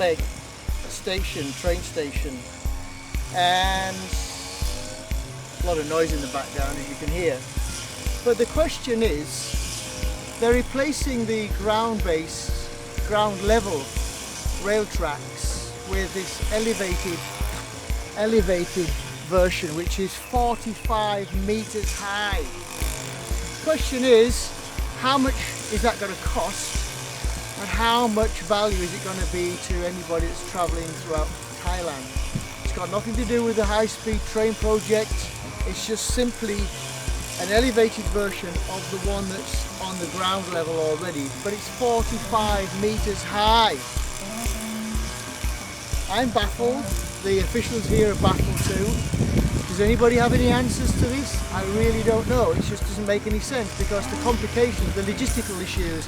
Lek station, train station, and a lot of noise in the background as you can hear. But the question is, they're replacing the ground level rail tracks with this elevated version, which is 45 meters high. Question is, how much is that going to cost, and how much value is it going to be to anybody that's travelling throughout Thailand? It's got nothing to do with the high-speed train project. It's just simply an elevated version of the one that's on the ground level already, but it's 45 meters high. I'm baffled. The officials here are baffled too. Does anybody have any answers to this? I really don't know. It just doesn't make any sense, because the complications, the logistical issues,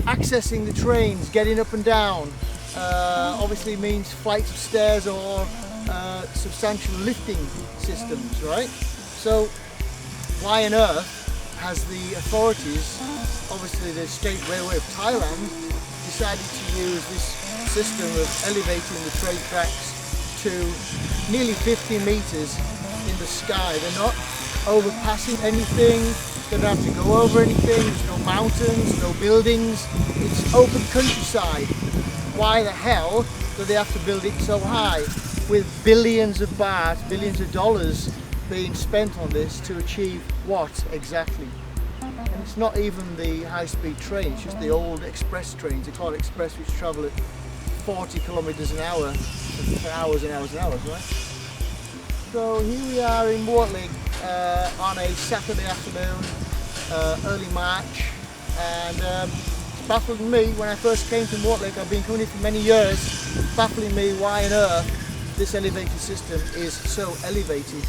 accessing the trains, getting up and down, obviously means flights of stairs or substantial lifting systems, right? So why on earth has the authorities, obviously the State Railway of Thailand, decided to use this system of elevating the train tracks to nearly 50 meters in the sky? They're not overpassing anything, they don't have to go over anything, there's no mountains, no buildings, it's open countryside. Why the hell do they have to build it so high, with billions of baht, billions of dollars being spent on this to achieve what exactly? And it's not even the high-speed train, it's just the old express trains, they call it express, which travel at 40 kilometers an hour for hours and hours and hours, right? So here we are in Muak Lek on a Saturday afternoon, early March, and it's baffling me. When I first came to Muak Lek, I've been coming here for many years, baffling me why on earth this elevated system is so elevated.